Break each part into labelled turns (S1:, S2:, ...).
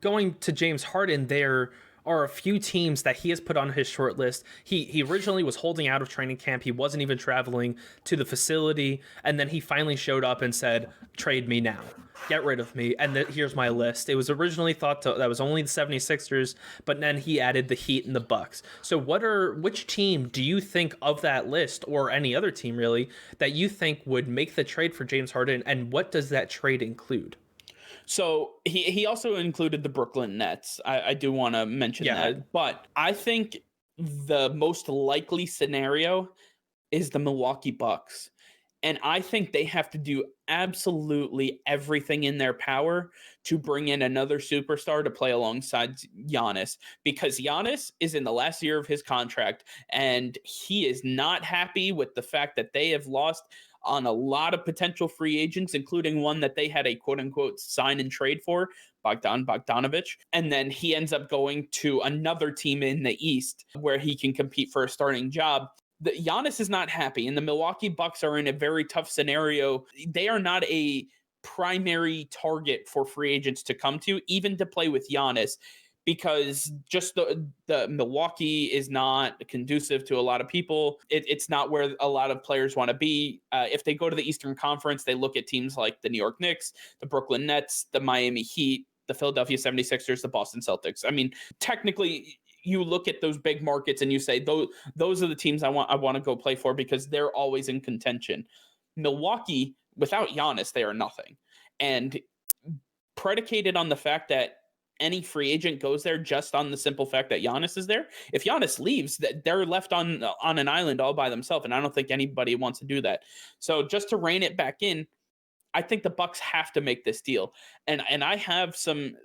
S1: Going to James Harden, there are a few teams that he has put on his short list. He originally was holding out of training camp. He wasn't even traveling to the facility. And then he finally showed up and said, trade me now. Get rid of me. And here's my list. It was originally thought that was only the 76ers, but then he added the Heat and the Bucks. So which team do you think of that list, or any other team really, that you think would make the trade for James Harden? And what does that trade include?
S2: So he also included the Brooklyn Nets. I do want to mention that. But I think the most likely scenario is the Milwaukee Bucks. And I think they have to do absolutely everything in their power to bring in another superstar to play alongside Giannis, because Giannis is in the last year of his contract and he is not happy with the fact that they have lost on a lot of potential free agents, including one that they had a quote unquote sign and trade for, Bogdanovich. And then he ends up going to another team in the East where he can compete for a starting job. Giannis is not happy, and the Milwaukee Bucks are in a very tough scenario. They are not a primary target for free agents to come to, even to play with Giannis, because just the Milwaukee is not conducive to a lot of people. It's not where a lot of players want to be. If they go to the Eastern Conference, they look at teams like the New York Knicks, the Brooklyn Nets, the Miami Heat, the Philadelphia 76ers, the Boston Celtics. I mean, technically, you look at those big markets and you say, those are the teams I want to go play for, because they're always in contention. Milwaukee, without Giannis, they are nothing. And predicated on the fact that any free agent goes there just on the simple fact that Giannis is there. If Giannis leaves, they're left on an island all by themselves, and I don't think anybody wants to do that. So just to rein it back in, I think the Bucks have to make this deal. And I have some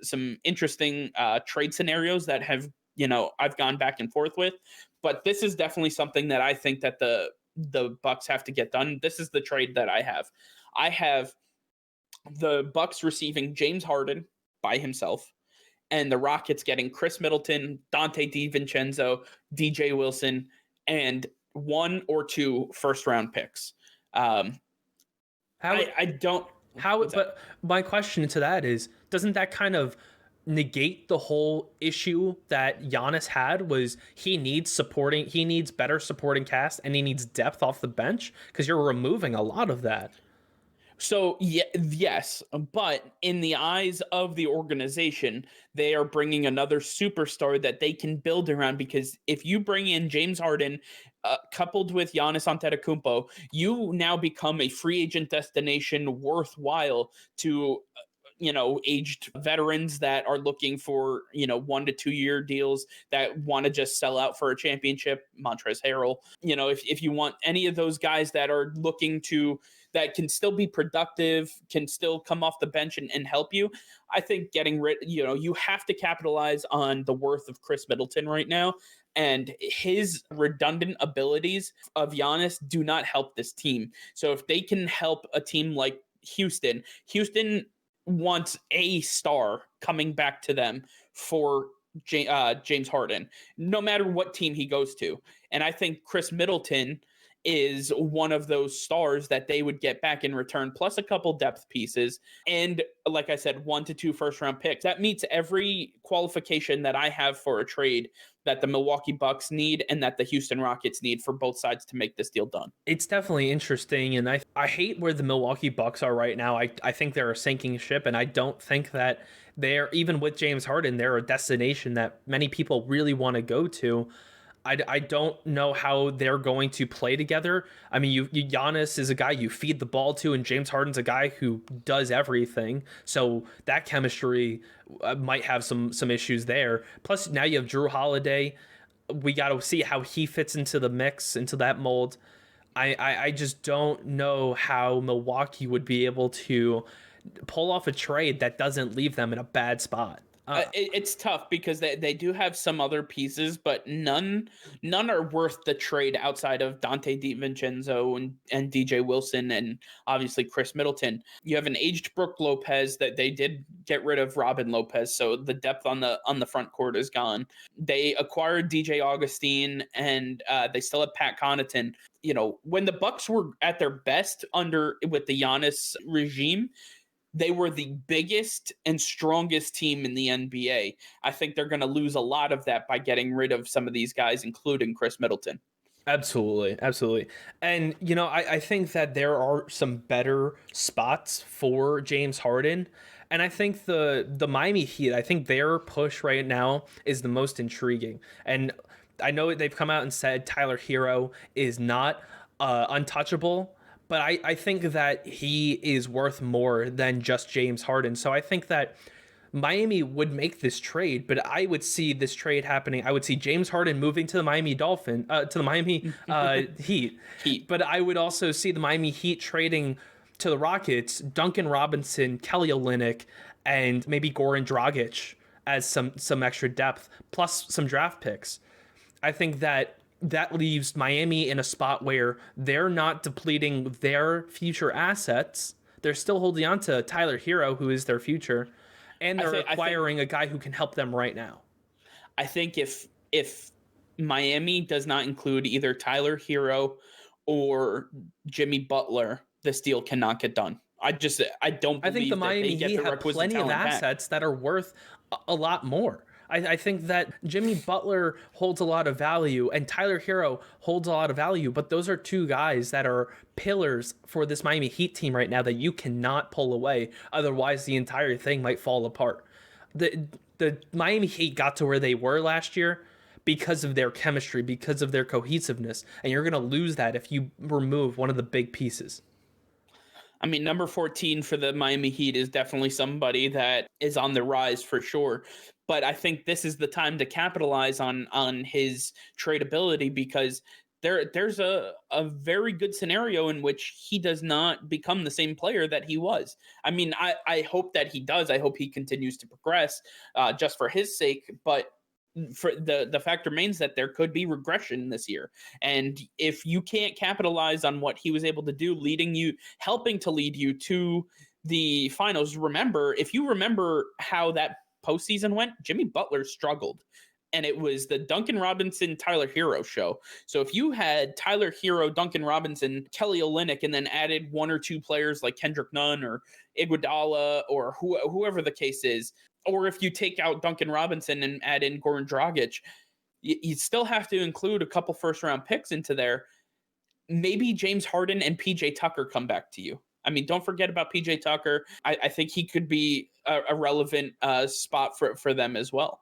S2: interesting trade scenarios that have, I've gone back and forth with, but this is definitely something that I think that the Bucks have to get done. This is the trade that I have. I have the Bucks receiving James Harden by himself, and the Rockets getting Chris Middleton, Dante DiVincenzo, DJ Wilson, and 1 or 2 first-round picks. But
S1: my question to that is, doesn't that kind of negate the whole issue that Giannis had? Was he needs better supporting cast, and he needs depth off the bench, because you're removing a lot of that.
S2: So yes, but in the eyes of the organization, they are bringing another superstar that they can build around, because if you bring in James Harden coupled with Giannis Antetokounmpo, you now become a free agent destination worthwhile to aged veterans that are looking for 1 to 2 year deals, that want to just sell out for a championship. Montrezl Harrell, if you want any of those guys that are looking to, that can still be productive, can still come off the bench and help you. I think getting rid, you have to capitalize on the worth of Chris Middleton right now, and his redundant abilities of Giannis do not help this team. So if they can help a team like Houston wants a star coming back to them for James Harden, no matter what team he goes to. And I think Chris Middleton is one of those stars that they would get back in return, plus a couple depth pieces. And like I said, 1 to 2 first-round picks. That meets every qualification that I have for a trade that the Milwaukee Bucks need and that the Houston Rockets need for both sides to make this deal done.
S1: It's definitely interesting, and I hate where the Milwaukee Bucks are right now. I think they're a sinking ship, and I don't think that they're, even with James Harden, they're a destination that many people really want to go to. I don't know how they're going to play together. I mean, Giannis is a guy you feed the ball to, and James Harden's a guy who does everything. So that chemistry might have some issues there. Plus, now you have Drew Holiday. We got to see how he fits into the mix, into that mold. I just don't know how Milwaukee would be able to pull off a trade that doesn't leave them in a bad spot.
S2: It's tough because they do have some other pieces, but none are worth the trade outside of Dante DiVincenzo and DJ Wilson and obviously Chris Middleton. You have an aged Brook Lopez that they did get rid of Robin Lopez, so the depth on the front court is gone. They acquired DJ Augustine, and they still have Pat Connaughton. When the Bucks were at their best with the Giannis regime, they were the biggest and strongest team in the NBA. I think they're going to lose a lot of that by getting rid of some of these guys, including Chris Middleton.
S1: Absolutely, absolutely. And I think that there are some better spots for James Harden. And I think the Miami Heat, I think their push right now is the most intriguing. And I know they've come out and said Tyler Hero is not untouchable, but I think that he is worth more than just James Harden. So I think that Miami would make this trade, but I would see this trade happening. I would see James Harden moving to the Miami to the Miami Heat. But I would also see the Miami Heat trading to the Rockets Duncan Robinson, Kelly Olynyk, and maybe Goran Dragic as some extra depth, plus some draft picks. I think that leaves Miami in a spot where they're not depleting their future assets. They're still holding on to Tyler Hero, who is their future. And they're acquiring a guy who can help them right now.
S2: I think if Miami does not include either Tyler Hero or Jimmy Butler, this deal cannot get done. I don't believe
S1: I think the Miami Heat have plenty of assets that are worth a lot more. I think that Jimmy Butler holds a lot of value and Tyler Hero holds a lot of value, but those are two guys that are pillars for this Miami Heat team right now that you cannot pull away. Otherwise, the entire thing might fall apart. The Miami Heat got to where they were last year because of their chemistry, because of their cohesiveness, and you're going to lose that if you remove one of the big pieces.
S2: I mean, number 14 for the Miami Heat is definitely somebody that is on the rise for sure. But I think this is the time to capitalize on his tradability, because there's a very good scenario in which he does not become the same player that he was. I mean, I hope that he does. I hope he continues to progress just for his sake. But for the fact remains that there could be regression this year. And if you can't capitalize on what he was able to do, helping to lead you to the finals, if you remember how that postseason went, Jimmy Butler struggled. And it was the Duncan Robinson, Tyler Hero show. So if you had Tyler Hero, Duncan Robinson, Kelly Olynyk, and then added one or two players like Kendrick Nunn or Iguodala or whoever the case is, or if you take out Duncan Robinson and add in Goran Dragic, you still have to include a couple first-round picks into there. Maybe James Harden and PJ Tucker come back to you. I mean, don't forget about PJ Tucker. I think he could be a relevant spot for them as well.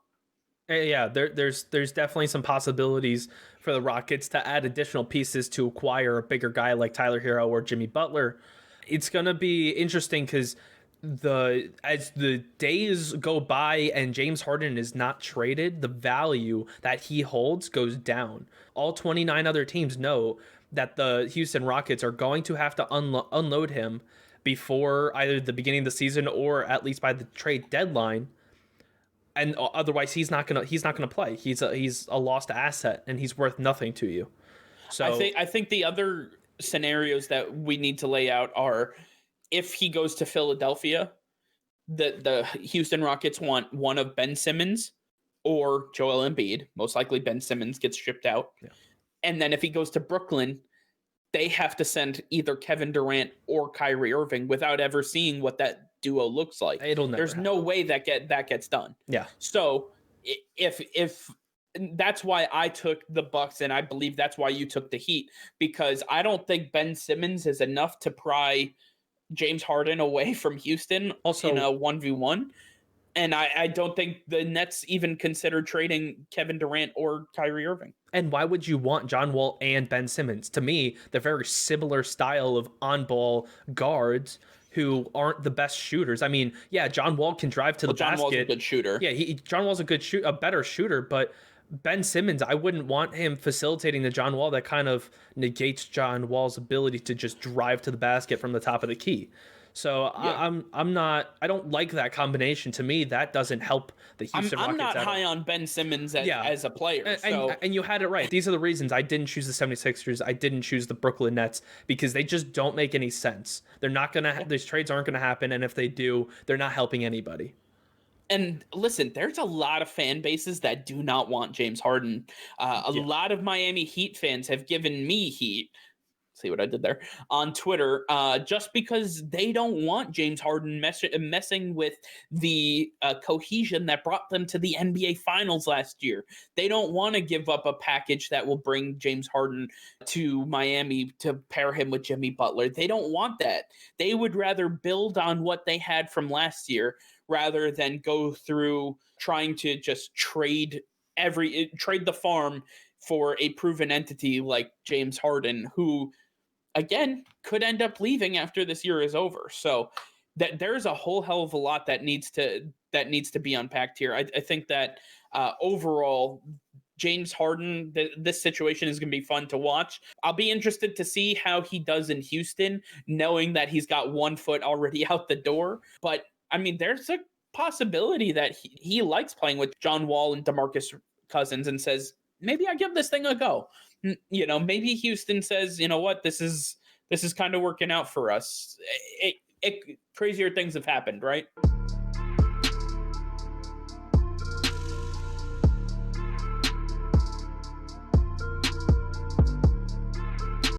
S1: Yeah, there's definitely some possibilities for the Rockets to add additional pieces to acquire a bigger guy like Tyler Hero or Jimmy Butler. It's going to be interesting because as the days go by and James Harden is not traded, the value that he holds goes down. All 29 other teams know that the Houston Rockets are going to have to unload him before either the beginning of the season or at least by the trade deadline. And otherwise, he's not gonna play. He's a lost asset, and he's worth nothing to you. So
S2: I think the other scenarios that we need to lay out are, if he goes to Philadelphia, the Houston Rockets want one of Ben Simmons or Joel Embiid. Most likely Ben Simmons gets shipped out.
S1: Yeah.
S2: And then if he goes to Brooklyn, they have to send either Kevin Durant or Kyrie Irving without ever seeing what that duo looks like. There's no way that gets done.
S1: Yeah.
S2: So if that's why I took the Bucks, and I believe that's why you took the Heat, because I don't think Ben Simmons is enough to pry James Harden away from Houston also in a 1v1. And I don't think the Nets even consider trading Kevin Durant or Kyrie Irving.
S1: And why would you want John Wall and Ben Simmons? To me, they're very similar style of on-ball guards who aren't the best shooters. I mean, yeah, John Wall can drive to the basket.
S2: John Wall's a good shooter.
S1: Yeah, John Wall's a better shooter, but Ben Simmons, I wouldn't want him facilitating the John Wall. That kind of negates John Wall's ability to just drive to the basket from the top of the key. So yeah. I don't like that combination. To me, that doesn't help the Houston Rockets.
S2: I'm not high on Ben Simmons as a player.
S1: And you had it right. These are the reasons I didn't choose the 76ers. I didn't choose the Brooklyn Nets, because they just don't make any sense. They're not going to, these trades aren't going to happen. And if they do, they're not helping anybody.
S2: And listen, there's a lot of fan bases that do not want James Harden. A lot of Miami Heat fans have given me heat see what I did there, on Twitter, just because they don't want James Harden messing with the cohesion that brought them to the NBA Finals last year. They don't want to give up a package that will bring James Harden to Miami to pair him with Jimmy Butler. They don't want that. They would rather build on what they had from last year rather than go through trying to just trade the farm for a proven entity like James Harden, who again could end up leaving after this year is over. So that there's a whole hell of a lot that needs to be unpacked here. I think that overall, James Harden, this situation is going to be fun to watch. I'll be interested to see how he does in Houston, knowing that he's got 1 foot already out the door. But I mean, there's a possibility that he likes playing with John Wall and DeMarcus Cousins and says, maybe I give this thing a go. You know, maybe Houston says, you know what, this is kind of working out for us. Crazier things have happened, right?